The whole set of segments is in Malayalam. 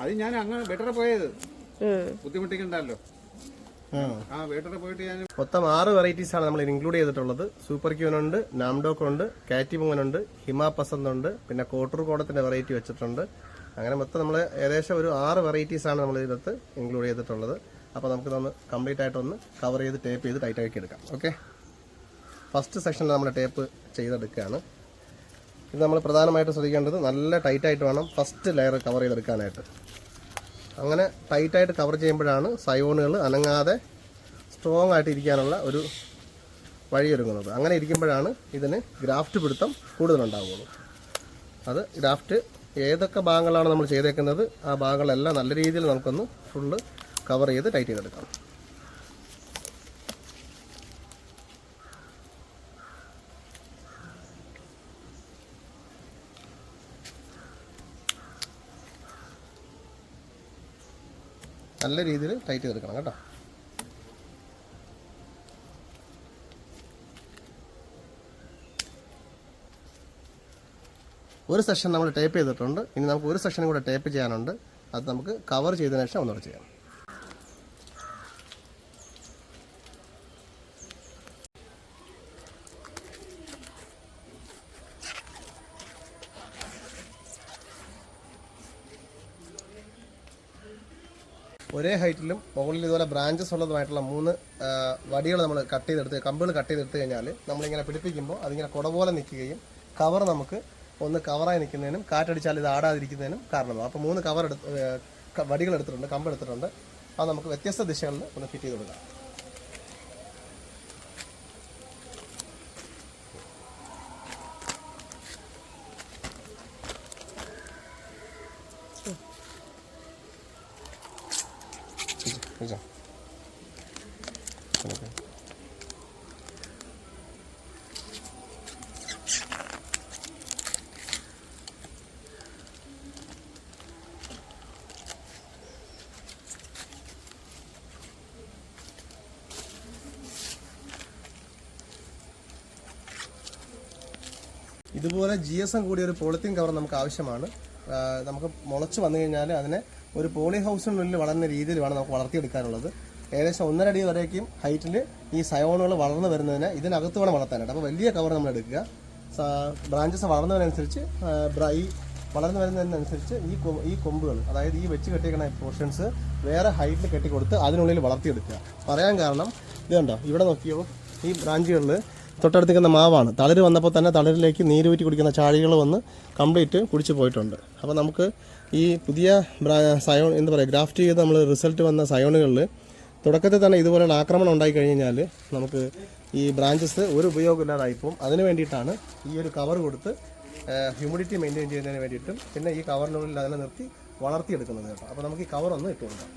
അത് ഞാൻ അങ്ങ് ബെറ്ററെ പോയത് ബുദ്ധിമുട്ടിക്കണ്ടല്ലോ. മൊത്തം 6 വെറൈറ്റീസ് ആണ് നമ്മൾ ഇൻക്ലൂഡ് ചെയ്തിട്ടുള്ളത്. സൂപ്പർ ക്യൂൻ ഉണ്ട്, നാംഡോക്ക് ഉണ്ട്, കാറ്റിമോൻ ഉണ്ട്, ഹിമാ പസന്ത് ഉണ്ട്, പിന്നെ കോട്ടൂർ കോടത്തിന്റെ വെറൈറ്റി വെച്ചിട്ടുണ്ട്. അങ്ങനെ മൊത്തം നമ്മൾ ഏകദേശം ഒരു 6 വെറൈറ്റീസ് ആണ് നമ്മൾ ഇതിനകത്ത് ഇൻക്ലൂഡ് ചെയ്തിട്ടുള്ളത്. അപ്പോൾ നമുക്കിതൊന്ന് കംപ്ലീറ്റ് ആയിട്ടൊന്ന് കവർ ചെയ്ത് ടേപ്പ് ചെയ്ത് ടൈറ്റ് ആക്കി എടുക്കാം. ഓക്കെ, ഫസ്റ്റ് സെക്ഷനിൽ നമ്മൾ ടേപ്പ് ചെയ്തെടുക്കുകയാണ്. ഇത് നമ്മൾ പ്രധാനമായിട്ട് ശ്രദ്ധിക്കേണ്ടത് നല്ല ടൈറ്റായിട്ട് വേണം ഫസ്റ്റ് ലെയർ കവർ ചെയ്തെടുക്കാനായിട്ട്. അങ്ങനെ ടൈറ്റായിട്ട് കവർ ചെയ്യുമ്പോഴാണ് സയോണുകൾ അനങ്ങാതെ സ്ട്രോങ് ആയിട്ട് ഇരിക്കാനുള്ള ഒരു വഴിയൊരുങ്ങുന്നത്. അങ്ങനെ ഇരിക്കുമ്പോഴാണ് ഇതിന് ഗ്രാഫ്റ്റ് പിടുത്തം കൂടുതലുണ്ടാവുള്ളൂ. അത് ഗ്രാഫ്റ്റ് ഏതൊക്കെ ഭാഗങ്ങളാണ് നമ്മൾ ചെയ്തേക്കുന്നത് ആ ഭാഗങ്ങളെല്ലാം നല്ല രീതിയിൽ നമുക്കൊന്ന് ഫുള്ള് കവർ ചെയ്ത് ടൈറ്റ് ചെയ്തെടുക്കാം. നല്ല രീതിയിൽ ടൈറ്റ് ചെയ്തെടുക്കണം കേട്ടോ. ഒരു സെക്ഷൻ നമ്മൾ ടേപ്പ് ചെയ്തിട്ടുണ്ട്. ഇനി നമുക്ക് ഒരു സെക്ഷനും കൂടെ ടേപ്പ് ചെയ്യാനുണ്ട്. അത് നമുക്ക് കവർ ചെയ്തതിനു ശേഷം ഒന്നുകൂടെ ചെയ്യാം. ഒരേ ഹൈറ്റിലും മുകളിൽ ഇതുപോലെ ബ്രാഞ്ചസ് ഉള്ളതുമായിട്ടുള്ള 3 വടികൾ നമ്മൾ കട്ട് ചെയ്തെടുത്ത് കമ്പുകൾ കട്ട് ചെയ്തെടുത്ത് കഴിഞ്ഞാൽ നമ്മളിങ്ങനെ പിടിപ്പിക്കുമ്പോൾ അതിങ്ങനെ കുട പോലെ നിൽക്കുകയും കവർ നമുക്ക് ഒന്ന് കവറായി നിൽക്കുന്നതിനും കാറ്റടിച്ചാൽ ഇത് ആടാതിരിക്കുന്നതിനും കാരണമാകും. അപ്പോൾ 3 വടികൾ എടുത്തിട്ടുണ്ട്, കമ്പ് എടുത്തിട്ടുണ്ട്. അത് നമുക്ക് വ്യത്യസ്ത ദിശകളിൽ ഒന്ന് ഫിറ്റ് ചെയ്ത് കൊടുക്കാം. ഇതുപോലെ GSM കൂടിയ ഒരു പോളിത്തീൻ കവർ നമുക്ക് ആവശ്യമാണ്. നമുക്ക് മുളച്ച് വന്നു കഴിഞ്ഞാൽ അതിനെ ഒരു പോളി ഹൗസിനുള്ളിൽ വളർന്ന രീതിയിൽ വേണം നമുക്ക് വളർത്തിയെടുക്കാനുള്ളത്. ഏകദേശം 1.5 അടി വരേക്കും ഹൈറ്റിൽ ഈ സയോണുകൾ വളർന്നു വരുന്നതിന് ഇതിനകത്ത് വേണം വളർത്താനായിട്ട്. അപ്പോൾ വലിയ കവർ നമ്മൾ എടുക്കുക. ബ്രാഞ്ചസ് വളർന്നതിനനുസരിച്ച് ഈ വളർന്നു വരുന്നതിനനുസരിച്ച് ഈ കൊമ്പുകൾ, അതായത് ഈ വെച്ച് കെട്ടിയിരിക്കുന്ന പോർഷൻസ് വേറെ ഹൈറ്റിൽ കെട്ടിക്കൊടുത്ത് അതിനുള്ളിൽ വളർത്തിയെടുക്കുക. പറയാൻ കാരണം ഇത് കണ്ടോ, ഇവിടെ നോക്കിയോ, ഈ ബ്രാഞ്ചുകളിൽ തൊട്ടടുത്തിരിക്കുന്ന മാവാണ്. തളിര് വന്നപ്പോൾ തന്നെ തളിരിലേക്ക് നീരൂറ്റി കുടിക്കുന്ന ചാഴികൾ വന്ന് കംപ്ലീറ്റ് കുടിച്ച് പോയിട്ടുണ്ട്. അപ്പോൾ നമുക്ക് ഈ പുതിയ ഗ്രാഫ്റ്റ് ചെയ്ത് നമ്മൾ റിസൾട്ട് വന്ന സയോണുകളിൽ തുടക്കത്തിൽ തന്നെ ഇതുപോലെയുള്ള ആക്രമണം ഉണ്ടായി കഴിഞ്ഞാൽ നമുക്ക് ഈ ബ്രാഞ്ചസ് ഒരു ഉപയോഗമില്ലാതായിപ്പോവും. അതിന് വേണ്ടിയിട്ടാണ് ഈ ഒരു കവർ കൊടുത്ത് ഹ്യൂമിഡിറ്റി മെയിൻറ്റെയിൻ ചെയ്യുന്നതിന് വേണ്ടിയിട്ടും പിന്നെ ഈ കവറിനുള്ളിൽ അതിനെ നിർത്തി വളർത്തിയെടുക്കുന്നത് കേട്ടോ. അപ്പോൾ നമുക്ക് ഈ കവറൊന്ന് ഇട്ട് കൊടുക്കാം.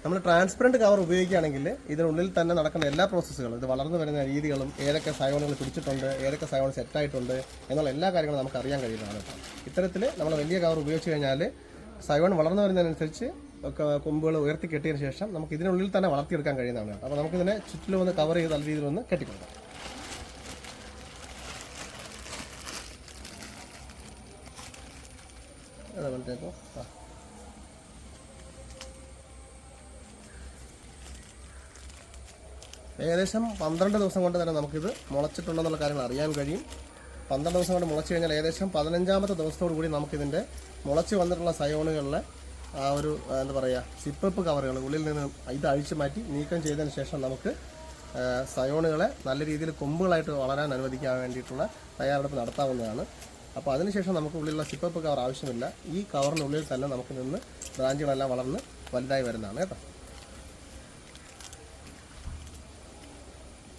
നമ്മൾ ട്രാൻസ്പെറൻറ്റ് കവർ ഉപയോഗിക്കുകയാണെങ്കിൽ ഇതിനുള്ളിൽ തന്നെ നടക്കുന്ന എല്ലാ പ്രോസസ്സുകളും, ഇത് വളർന്നു വരുന്ന രീതികളും, ഏതൊക്കെ സയോണുകൾ പിടിച്ചിട്ടുണ്ട്, ഏതൊക്കെ സയോൺ സെറ്റായിട്ടുണ്ട് എന്നുള്ള എല്ലാ കാര്യങ്ങളും നമുക്ക് അറിയാൻ കഴിയുന്നതാണ് കേട്ടോ. ഇത്തരത്തിൽ നമ്മൾ വലിയ കവർ ഉപയോഗിച്ച് കഴിഞ്ഞാൽ സയോൺ വളർന്നു വരുന്നതിനനുസരിച്ച് കൊമ്പുകൾ ഉയർത്തി കെട്ടിയതിന് ശേഷം നമുക്ക് ഇതിനുള്ളിൽ തന്നെ വളർത്തിയെടുക്കാൻ കഴിയുന്നതാണ്. അപ്പോൾ നമുക്കിതിനെ ചുറ്റിലും ഒന്ന് കവർ ചെയ്ത് നല്ല രീതിയിൽ ഒന്ന് കെട്ടിക്കൊടുക്കാം. ഏകദേശം 12 ദിവസം കൊണ്ട് തന്നെ നമുക്കിത് മുളച്ചിട്ടുണ്ടെന്നുള്ള കാര്യങ്ങൾ അറിയാൻ കഴിയും. 12 ദിവസം കൊണ്ട് മുളച്ച് കഴിഞ്ഞാൽ ഏകദേശം 15ാമത്തെ ദിവസത്തോടു കൂടി നമുക്കിതിൻ്റെ മുളച്ച് വന്നിട്ടുള്ള സയോണുകളിലെ ആ ഒരു സിപ്പപ്പ് കവറുകൾ ഉള്ളിൽ നിന്ന് ഇത് അഴിച്ചു മാറ്റി നീക്കം ചെയ്തതിന് ശേഷം നമുക്ക് സയോണുകളെ നല്ല രീതിയിൽ കൊമ്പുകളായിട്ട് വളരാൻ അനുവദിക്കാൻ വേണ്ടിയിട്ടുള്ള തയ്യാറെടുപ്പ് നടത്താവുന്നതാണ്. അപ്പോൾ അതിനുശേഷം നമുക്ക് ഉള്ളിലുള്ള സിപ്പപ്പ് കവർ ആവശ്യമില്ല. ഈ കവറിനുള്ളിൽ തന്നെ നമുക്ക് നിന്ന് ബ്രാഞ്ചുകളെല്ലാം വളർന്ന് വലുതായി വരുന്നതാണ് കേട്ടോ.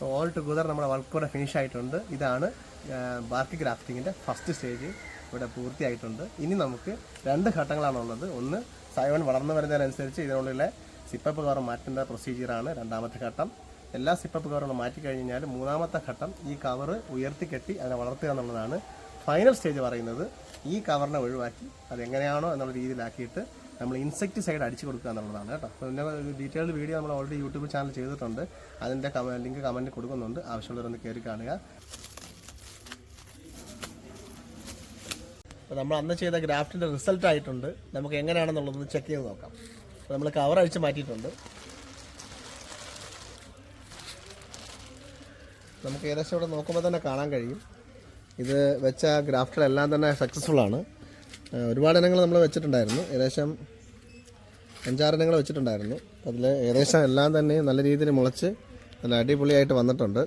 ഓൾ ടുഗദർ നമ്മുടെ വർക്ക് ഇവിടെ ഫിനിഷ് ആയിട്ടുണ്ട്. ഇതാണ് ബാർക്കി ഗ്രാഫ്റ്റിങ്ങിൻ്റെ ഫസ്റ്റ് സ്റ്റേജ് ഇവിടെ പൂർത്തിയായിട്ടുണ്ട്. ഇനി നമുക്ക് 2 ഘട്ടങ്ങളാണുള്ളത്. ഒന്ന് സയോൺ വളർന്നു വരുന്നതിനനുസരിച്ച് ഇതിനുള്ളിലെ സിപ്പപ്പ് കവർ മാറ്റുന്ന പ്രൊസീജിയറാണ് 2ാമത്തെ ഘട്ടം. എല്ലാ സിപ്പപ്പ് കവറുകളും മാറ്റി കഴിഞ്ഞാൽ 3ാമത്തെ ഘട്ടം ഈ കവർ ഉയർത്തി കെട്ടി അതിനെ വളർത്തുക എന്നുള്ളതാണ്. ഫൈനൽ സ്റ്റേജ് പറയുന്നത് ഈ കവറിനെ ഒഴിവാക്കി അതെങ്ങനെയാണോ എന്നുള്ള രീതിയിലാക്കിയിട്ട് നമ്മൾ ഇൻസെക്ടിസൈഡ് അടിച്ചു കൊടുക്കുക എന്നുള്ളതാണ് കേട്ടോ. അപ്പോൾ ഇതിൻ്റെ ഡീറ്റെയിൽഡ് വീഡിയോ നമ്മൾ ഓൾറെഡി യൂട്യൂബ് ചാനൽ ചെയ്തിട്ടുണ്ട്. അതിൻ്റെ ലിങ്ക് കമൻറ്റ് കൊടുക്കുന്നുണ്ട്, ആവശ്യമുള്ളവരൊന്ന് കയറി കാണുക. അപ്പോൾ നമ്മൾ അന്ന് ചെയ്ത ഗ്രാഫ്റ്റിൻ്റെ റിസൾട്ട് ആയിട്ടുണ്ട്. നമുക്ക് എങ്ങനെയാണെന്നുള്ളതൊന്ന് ചെക്ക് ചെയ്ത് നോക്കാം. അപ്പോൾ നമ്മൾ കവർ അഴിച്ച് മാറ്റിയിട്ടുണ്ട്. നമുക്ക് ഏകദേശം ഇവിടെ നോക്കുമ്പോൾ തന്നെ കാണാൻ കഴിയും ഇത് വെച്ച ഗ്രാഫ്റ്റുകളെല്ലാം തന്നെ സക്സസ്ഫുള്ളാണ്. ഒരുപാട് ഇനങ്ങൾ നമ്മൾ വെച്ചിട്ടുണ്ടായിരുന്നു, ഏകദേശം 5-6 ഇനങ്ങൾ വെച്ചിട്ടുണ്ടായിരുന്നു. അതിൽ ഏകദേശം എല്ലാം തന്നെ നല്ല രീതിയിൽ മുളച്ച് നല്ല അടിപൊളിയായിട്ട് വന്നിട്ടുണ്ട്.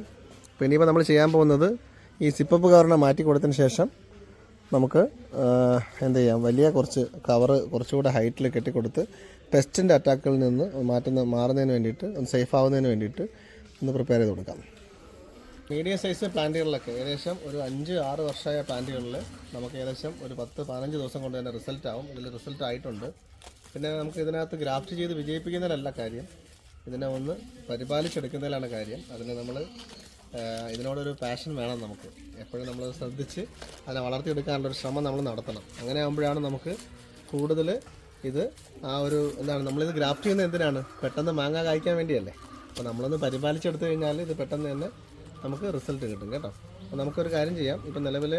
അപ്പോൾ ഇനിയിപ്പോൾ നമ്മൾ ചെയ്യാൻ പോകുന്നത് ഈ സിപ്പപ്പ് കവറിനെ മാറ്റി കൊടുത്തതിന് ശേഷം നമുക്ക് എന്ത് ചെയ്യാം, വലിയ കുറച്ച് കവറ് കുറച്ചുകൂടെ ഹൈറ്റിൽ കെട്ടിക്കൊടുത്ത് പെസ്റ്റിൻ്റെ അറ്റാക്കുകളിൽ നിന്ന് മാറുന്നതിന് വേണ്ടിയിട്ട് ഒന്ന് സേഫ് ആവുന്നതിന് വേണ്ടിയിട്ട് ഒന്ന് പ്രിപ്പയർ ചെയ്ത് കൊടുക്കാം. മീഡിയം സൈസ് പ്ലാന്റുകളിലൊക്കെ ഏകദേശം ഒരു 5-6 വർഷമായ പ്ലാന്റുകളിൽ നമുക്ക് ഏകദേശം ഒരു 10-15 ദിവസം കൊണ്ട് തന്നെ റിസൾട്ട് ആവും. ഇതിൽ റിസൾട്ട് ആയിട്ടുണ്ട്. പിന്നെ നമുക്ക് ഇതിനകത്ത് ഗ്രാഫ്റ്റ് ചെയ്ത് വിജയിപ്പിക്കുന്നതിലല്ല കാര്യം, ഇതിനെ ഒന്ന് പരിപാലിച്ചെടുക്കുന്നതിലാണ് കാര്യം. അതിന് നമ്മൾ ഇതിനോടൊരു പാഷൻ വേണം. നമുക്ക് എപ്പോഴും നമ്മൾ ശ്രദ്ധിച്ച് അതിനെ വളർത്തിയെടുക്കാനുള്ളൊരു ശ്രമം നമ്മൾ നടത്തണം. അങ്ങനെ ആകുമ്പോഴാണ് നമുക്ക് കൂടുതൽ ഇത് നമ്മളിത് ഗ്രാഫ്റ്റ് ചെയ്യുന്നത് എന്തിനാണ്, പെട്ടെന്ന് മാങ്ങ കായ്ക്കാൻ വേണ്ടിയല്ലേ. അപ്പോൾ നമ്മളൊന്ന് പരിപാലിച്ചെടുത്തു കഴിഞ്ഞാൽ ഇത് പെട്ടെന്ന് തന്നെ നമുക്ക് റിസൾട്ട് കിട്ടും കേട്ടോ. അപ്പോൾ നമുക്കൊരു കാര്യം ചെയ്യാം. ഇപ്പം നിലവിൽ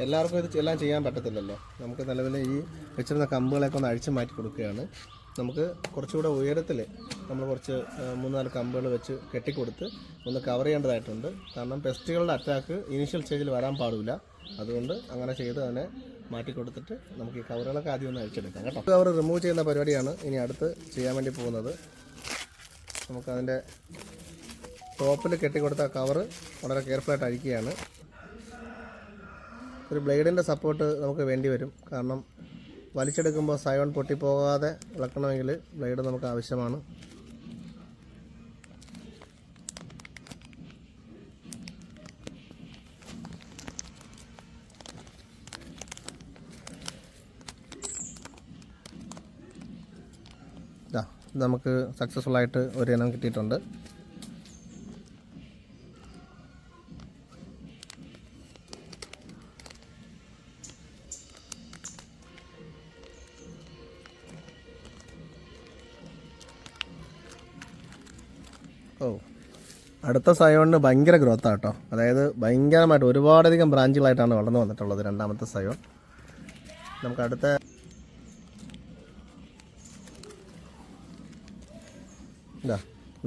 എല്ലാവർക്കും ഇത് എല്ലാം ചെയ്യാൻ പറ്റത്തില്ലല്ലോ. നമുക്ക് നിലവിൽ ഈ വെച്ചിരുന്ന കമ്പുകളൊക്കെ ഒന്ന് അഴിച്ചു മാറ്റി കൊടുക്കുകയാണ്. നമുക്ക് കുറച്ചുകൂടെ ഉയരത്തിൽ നമ്മൾ കുറച്ച് 3-4 കമ്പുകൾ വെച്ച് കെട്ടിക്കൊടുത്ത് ഒന്ന് കവർ ചെയ്യേണ്ടതായിട്ടുണ്ട്. കാരണം പെസ്റ്റുകളുടെ അറ്റാക്ക് ഇനീഷ്യൽ സ്റ്റേജിൽ വരാൻ പാടില്ല. അതുകൊണ്ട് അങ്ങനെ ചെയ്ത് തന്നെ മാറ്റി കൊടുത്തിട്ട് നമുക്ക് ഈ കവറുകളൊക്കെ ആദ്യം ഒന്ന് അഴിച്ചെടുക്കാം കേട്ടോ. കവർ റിമൂവ് ചെയ്യുന്ന പരിപാടിയാണ് ഇനി അടുത്ത് ചെയ്യാൻ വേണ്ടി പോകുന്നത്. നമുക്കതിൻ്റെ ടോപ്പിൽ കെട്ടിക്കൊടുത്ത കവറ് വളരെ കെയർഫുള്ളായിട്ട് അഴിക്കുകയാണ്. ഒരു ബ്ലേഡിൻ്റെ സപ്പോർട്ട് നമുക്ക് വേണ്ടി വരും. കാരണം വലിച്ചെടുക്കുമ്പോൾ സയോൺ പൊട്ടിപ്പോകാതെ ഇളക്കണമെങ്കിൽ ബ്ലേഡ് നമുക്ക് ആവശ്യമാണ്. നമുക്ക് സക്സസ്ഫുള്ളായിട്ട് ഒരു ഇനം കിട്ടിയിട്ടുണ്ട്. അടുത്ത സയോണിന് ഭയങ്കര ഗ്രോത്താണ് കേട്ടോ. അതായത് ഭയങ്കരമായിട്ട് ഒരുപാടധികം ബ്രാഞ്ചുകളായിട്ടാണ് വളർന്നു വന്നിട്ടുള്ളത് രണ്ടാമത്തെ സയോൺ. നമുക്ക് അടുത്ത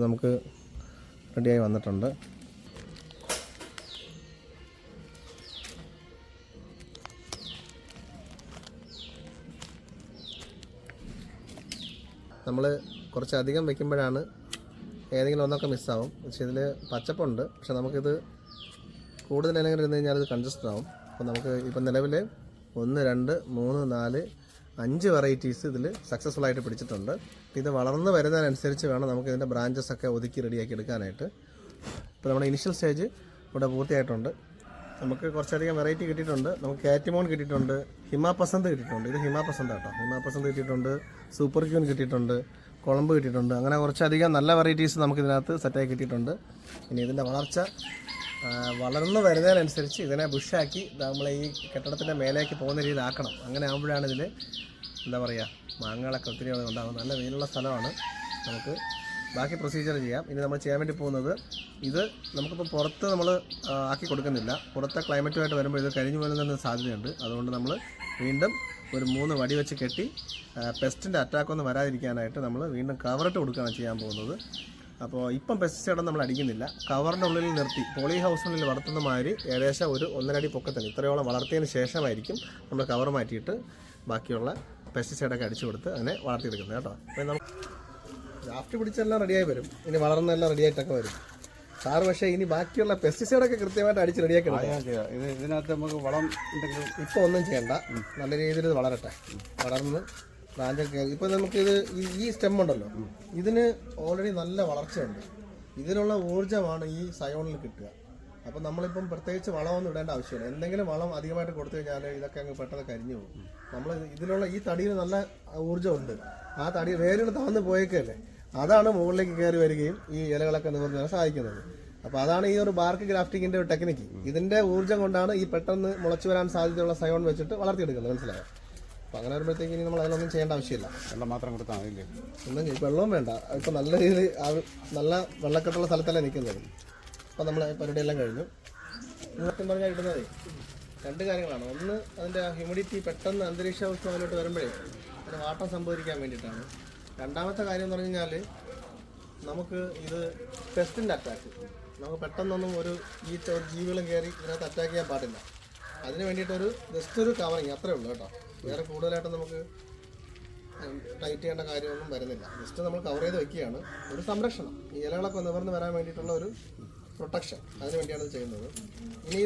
നമുക്ക് റെഡിയായി വന്നിട്ടുണ്ട്. നമ്മൾ കുറച്ചധികം വയ്ക്കുമ്പോഴാണ് ഏതെങ്കിലും ഒന്നൊക്കെ മിസ്സാവും. പക്ഷേ ഇതിൽ പച്ചപ്പുണ്ട്. പക്ഷെ നമുക്കിത് കൂടുതൽ ഇനങ്ങൾ ഇരുന്ന് കഴിഞ്ഞാൽ ഇത് കൺജസ്റ്റഡ് ആവും. അപ്പോൾ നമുക്ക് ഇപ്പം നിലവിൽ 1, 2, 3, 4, 5 വെറൈറ്റീസ് ഇതിൽ സക്സസ്ഫുൾ ആയിട്ട് പിടിച്ചിട്ടുണ്ട്. ഇത് വളർന്ന് വരുന്നതിനനുസരിച്ച് വേണം നമുക്ക് ഇതിൻ്റെ ബ്രാഞ്ചസ് ഒക്കെ ഒതുക്കി റെഡിയാക്കി എടുക്കാനായിട്ട്. ഇപ്പോൾ നമ്മുടെ ഇനിഷ്യൽ സ്റ്റേജ് ഇവിടെ പൂർത്തിയായിട്ടുണ്ട്. നമുക്ക് കുറച്ചധികം വെറൈറ്റി കിട്ടിയിട്ടുണ്ട്. നമുക്ക് കാറ്റിമോൺ കിട്ടിയിട്ടുണ്ട്, ഹിമാപസന്ത് കിട്ടിയിട്ടുണ്ട്. ഇത് ഹിമാപസന്ത് കേട്ടോ. ഹിമാപസന്ത് കിട്ടിയിട്ടുണ്ട്, സൂപ്പർ ക്യൂൻ കിട്ടിയിട്ടുണ്ട്, കുളമ്പ് കിട്ടിയിട്ടുണ്ട്. അങ്ങനെ കുറച്ചധികം നല്ല വെറൈറ്റീസ് നമുക്കിതിനകത്ത് സെറ്റായി കിട്ടിയിട്ടുണ്ട്. ഇനി ഇതിൻ്റെ വളർച്ച വളർന്നു വരുന്നതിനനുസരിച്ച് ഇതിനെ ബുഷാക്കി നമ്മൾ ഈ കെട്ടിടത്തിൻ്റെ മേലേക്ക് പോകുന്ന രീതിയിലാക്കണം. അങ്ങനെ ആകുമ്പോഴാണ് ഇതിൽ എന്താ പറയുക, മാങ്ങകളൊക്കെ ഒത്തിരി ഉണ്ടാകും. നല്ല വെയിലുള്ള സ്ഥലമാണ്. നമുക്ക് ബാക്കി പ്രൊസീജിയർ ചെയ്യാം. ഇനി നമ്മൾ ചെയ്യാൻ വേണ്ടി പോകുന്നത്, ഇത് നമുക്കിപ്പോൾ പുറത്ത് നമ്മൾ ആക്കി കൊടുക്കുന്നില്ല. പുറത്തെ ക്ലൈമറ്റുമായിട്ട് വരുമ്പോൾ ഇത് കരിഞ്ഞു പോകുന്നതിന് സാധ്യതയുണ്ട്. അതുകൊണ്ട് നമ്മൾ വീണ്ടും ഒരു 3 വടി വെച്ച് കെട്ടി പെസ്റ്റിൻ്റെ അറ്റാക്കൊന്നും വരാതിരിക്കാനായിട്ട് നമ്മൾ വീണ്ടും കവറിട്ട് കൊടുക്കുകയാണ് ചെയ്യാൻ പോകുന്നത്. അപ്പോൾ ഇപ്പം പെസ്റ്റിസൈഡൊന്നും നമ്മൾ അടിക്കുന്നില്ല. കവറിൻ്റെ ഉള്ളിൽ നിർത്തി പോളി ഹൗസിനുള്ളിൽ വളർത്തുന്ന മാതിരി ഏകദേശം ഒരു 1.5 അടി പൊക്കത്തിന് ഇത്രയോളം വളർത്തിയതിന് ശേഷമായിരിക്കും നമ്മൾ കവർ മാറ്റിയിട്ട് ബാക്കിയുള്ള പെസ്റ്റിസൈഡൊക്കെ അടിച്ചു കൊടുത്ത് അതിനെ വളർത്തിയെടുക്കുന്നത് കേട്ടോ. അപ്പോൾ നമുക്ക് ഗ്രാഫ്റ്റ് പിടിച്ചെല്ലാം റെഡിയായി വരും. ഇനി വളർന്നെല്ലാം റെഡിയായിട്ടൊക്കെ വരും സാറ്. പക്ഷേ ഇനി ബാക്കിയുള്ള പെസ്റ്റിസൈഡൊക്കെ കൃത്യമായിട്ട് അടിച്ച് റെഡിയാക്കി ഇതിനകത്ത് നമുക്ക് വളം ഇപ്പോൾ ഒന്നും ചെയ്യണ്ട. നല്ല രീതിയിൽ ഇത് വളരട്ടെ. വളർന്ന് ബ്രാഞ്ചൊക്കെ ഇപ്പോൾ നമുക്കിത് ഈ സ്റ്റെം ഉണ്ടല്ലോ, ഇതിന് ഓൾറെഡി നല്ല വളർച്ചയുണ്ട്. ഇതിനുള്ള ഊർജ്ജമാണ് ഈ സയോണിൽ കിട്ടുക. അപ്പോൾ നമ്മളിപ്പം പ്രത്യേകിച്ച് വളമൊന്നും ഇടേണ്ട ആവശ്യമില്ല. എന്തെങ്കിലും വളം അധികമായിട്ട് കൊടുത്തു കഴിഞ്ഞാൽ ഇതൊക്കെ അങ്ങ് പെട്ടെന്ന് കരിഞ്ഞു പോകും. നമ്മൾ ഇതിലുള്ള ഈ തടിയിൽ നല്ല ഊർജ്ജമുണ്ട്. ആ തടി വേരുകൾ താഴ്ന്നു പോയേക്കല്ലേ, അതാണ് മുകളിലേക്ക് കയറി വരികയും ഈ ഇലകളൊക്കെ നിവർന്ന് സഹായിക്കുന്നത്. അപ്പോൾ അതാണ് ഈ ഒരു ബാർക്ക് ഗ്രാഫ്റ്റിങ്ങിന്റെ ഒരു ടെക്നിക്ക്. ഇതിന്റെ ഊർജ്ജം കൊണ്ടാണ് ഈ പെട്ടെന്ന് മുളച്ചു വരാൻ സാധ്യതയുള്ള സയോൺ വെച്ചിട്ട് വളർത്തിയെടുക്കുന്നത്, മനസ്സിലായോ? അപ്പോൾ അങ്ങനെ വരുമ്പോഴത്തേക്ക് ഇനി നമ്മൾ അതിലൊന്നും ചെയ്യേണ്ട ആവശ്യമില്ല. വെള്ളം മാത്രം കൊടുത്താൽ മതിയില്ലേ? ഒന്നും വെള്ളവും വേണ്ട. ഇപ്പോൾ നല്ല രീതിയിൽ നല്ല വെള്ളക്കെട്ടുള്ള സ്ഥലത്തല്ലേ നിൽക്കുന്നത്. അപ്പോൾ നമ്മൾ പരിപാടിയെല്ലാം കഴിഞ്ഞു. സത്യം പറഞ്ഞാൽ കിട്ടുന്നതേ 2 കാര്യങ്ങളാണ്. ഒന്ന്, അതിൻ്റെ ഹ്യൂമിഡിറ്റി പെട്ടെന്ന് അന്തരീക്ഷ ഉഷ്ണത്തിലോട്ട് വരുമ്പോഴേ അതിന് വാട്ടം സംഭവിക്കാൻ വേണ്ടിയിട്ടാണ്. രണ്ടാമത്തെ കാര്യം എന്ന് പറഞ്ഞു കഴിഞ്ഞാൽ നമുക്ക് ഇത് പെസ്റ്റിൻ്റെ അറ്റാക്ക്, നമുക്ക് പെട്ടെന്നൊന്നും ഒരു ജീവികളും കയറി ഇതിനകത്ത് അറ്റാക്ക് ചെയ്യാൻ പാടില്ല. അതിന് വേണ്ടിയിട്ടൊരു ജസ്റ്റ് ഒരു കവറിങ് അത്രേ ഉള്ളൂ കേട്ടോ. വേറെ കൂടുതലായിട്ട് നമുക്ക് ടൈറ്റ് ചെയ്യേണ്ട കാര്യമൊന്നും വരുന്നില്ല. ജസ്റ്റ് നമ്മൾ കവർ ചെയ്ത് വെക്കുകയാണ്. ഒരു സംരക്ഷണം, ഈ ഇലകളൊക്കെ നിവർന്ന് വരാൻ വേണ്ടിയിട്ടുള്ള ഒരു പ്രൊട്ടക്ഷൻ, അതിന് വേണ്ടിയാണ് ഇത് ചെയ്യുന്നത്. ഇനി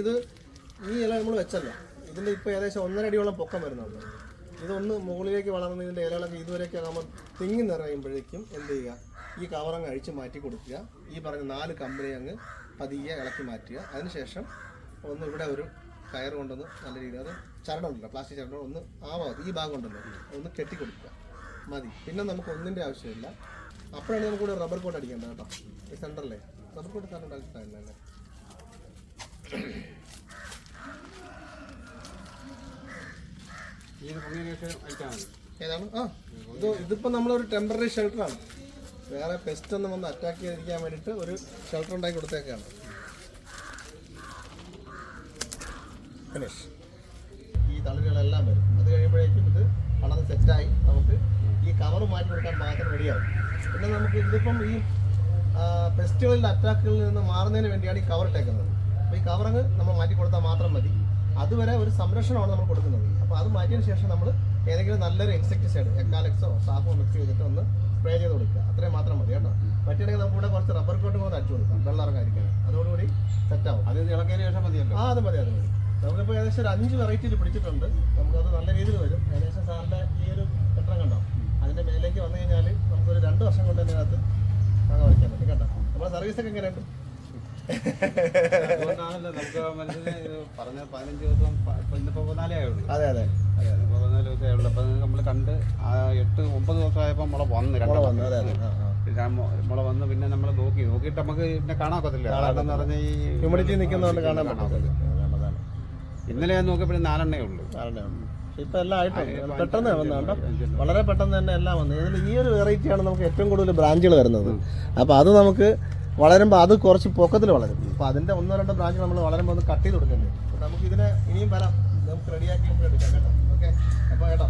ഈ ഇല നമ്മൾ വെച്ചല്ലോ, ഇതിൻ്റെ ഇപ്പോൾ ഏകദേശം 1.5 അടിയോളം പൊക്കം വരുന്നുണ്ട്. ഇതൊന്ന് മുകളിലേക്ക് വളർന്ന് ഇതിൻ്റെ ഇലകളൊക്കെ ഇതുവരെയൊക്കെ ആകുമ്പോൾ തിങ്ങി നിറയുമ്പോഴേക്കും എന്ത് ചെയ്യുക, ഈ കവറങ്ങ് അഴിച്ച് മാറ്റി കൊടുക്കുക. ഈ പറഞ്ഞ 4 കമ്പനി അങ്ങ് പതിയെ ഇളക്കി മാറ്റുക. അതിനുശേഷം ഒന്ന് ഇവിടെ ഒരു കയർ കൊണ്ടൊന്ന് നല്ല രീതിയിൽ, അത് ചരടുണ്ടല്ലോ, പ്ലാസ്റ്റിക് ചരട്, ഒന്ന് ഈ ഭാഗം ഉണ്ടല്ലോ ഒന്ന് കെട്ടിക്കൊടുക്കുക മതി. പിന്നെ നമുക്ക് ഒന്നിൻ്റെ ആവശ്യമില്ല. അപ്പോഴാണ് നമുക്കിവിടെ റബ്ബർ കോട്ട് അടിക്കേണ്ടത് കേട്ടോ. ഈ സെൻറ്ററിലെ റബ്ബർ കോട്ട് സാറിന് അടിച്ചിട്ടായിരുന്നല്ലേ. ഏതാണ്? ഇതിപ്പോൾ നമ്മളൊരു ടെമ്പററി ഷെൽട്ടറാണ്. വേറെ പെസ്റ്റ് ഒന്നും വന്ന് അറ്റാക്ക് ചെയ്തിരിക്കാൻ വേണ്ടിയിട്ട് ഒരു ഷെൽട്ടർ ഉണ്ടാക്കി കൊടുത്തേക്കാണ്. ഫിനിഷ്. ഈ തളിരുകളെല്ലാം വരും. അത് കഴിയുമ്പോഴേക്കും ഇത് വളരെ സെറ്റായി നമുക്ക് ഈ കവർ മാറ്റി കൊടുക്കാൻ മാത്രം റെഡിയാവും. പിന്നെ നമുക്ക് ഇതിപ്പം ഈ പെസ്റ്റുകളുടെ അറ്റാക്കുകളിൽ നിന്ന് മാറുന്നതിന് വേണ്ടിയാണ് ഈ കവർ ഇട്ടേക്കുന്നത്. അപ്പോൾ ഈ കവറങ്ങ് നമ്മൾ മാറ്റി കൊടുത്താൽ മാത്രം മതി. അതുവരെ ഒരു സംരക്ഷണമാണ് നമ്മൾ കൊടുക്കുന്നത്. അപ്പോൾ അത് മാറ്റിയതിന് ശേഷം നമ്മൾ ഏതെങ്കിലും നല്ലൊരു ഇൻസെക്ടിസൈഡ്, എക്കാലക്സോ സാഫോ മിക്സ് ചെയ്തിട്ട് ഒന്ന് സ്പ്രേ ചെയ്ത് കൊടുക്കുക. അത്രയും മാത്രം മതി കേട്ടോ. പറ്റിയാണെങ്കിൽ നമുക്ക് ഇവിടെ കുറച്ച് റബ്ബർ കോട്ടും കൂടെ അടിച്ചു കൊടുക്കാം, വെള്ളം ഇറങ്ങാതിരിക്കാൻ. അതോടുകൂടി സെറ്റാവും. അത് ഇളക്കിയതിന് ശേഷം മതിയല്ലോ. അത് മതി. നമുക്കിപ്പോൾ ഏകദേശം ഒരു 5 വെറൈറ്റിയിൽ പിടിച്ചിട്ടുണ്ട്. നമുക്കത് നല്ല രീതിയിൽ വരും. ഏകദേശം സാറിൻ്റെ ഈ ഒരു കെട്ടം കണ്ടോ, അതിൻ്റെ മേലേക്ക് വന്നു കഴിഞ്ഞാൽ നമുക്കൊരു 2 വർഷം കൊണ്ട് തന്നെ അതിനകത്ത് അങ്ങനെ വയ്ക്കാൻ പറ്റും കേട്ടോ. നമ്മുടെ സർവീസൊക്കെ എങ്ങനെയുണ്ട്? അതുകൊണ്ടാണല്ലോ നമുക്ക് മനസ്സിന് പറഞ്ഞ 15 ദിവസം, ഇന്നിപ്പോൾ 14 ആയുള്ളൂ. അതെ 14 ദിവസമേ ഉള്ളൂ. അപ്പം നമ്മൾ കണ്ട് 8-9 ദിവസമായപ്പോൾ മുള വന്ന് പിന്നെ നമ്മൾ നോക്കിയിട്ട് നമുക്ക് പിന്നെ കാണാൻ ഒക്കത്തില്ല. കാരണം എന്ന് പറഞ്ഞാൽ ഈ ഹ്യൂമിഡിറ്റി നിൽക്കുന്നതുകൊണ്ട് കാണാൻ പറ്റത്തില്ല. ഇന്നലെ ഞാൻ നോക്കിയപ്പോൾ 4 എണ്ണേ ഉള്ളൂ. ഇപ്പം എല്ലാം ആയിട്ടുണ്ട്. പെട്ടെന്ന് വന്നുണ്ടോ, വളരെ പെട്ടെന്ന് തന്നെ എല്ലാം വന്നു. ഇതിൽ ഈ ഒരു വെറൈറ്റിയാണ് നമുക്ക് ഏറ്റവും കൂടുതൽ ബ്രാഞ്ചുകൾ വരുന്നത്. അപ്പോൾ അത് നമുക്ക് വളരുമ്പോൾ അത് കുറച്ച് പൊക്കത്തിൽ വളരും. അപ്പോൾ അതിൻ്റെ 1-2 ബ്രാഞ്ച് നമ്മൾ വളരുമ്പോൾ ഒന്ന് കട്ട് ചെയ്ത് കൊടുക്കണ്ടേ. അപ്പോൾ നമുക്ക് ഇതിനെ ഇനിയും വരാം, നമുക്ക് റെഡിയാക്കി എടുക്കാം കേട്ടോ. ഓക്കെ, അപ്പോൾ കേട്ടോ.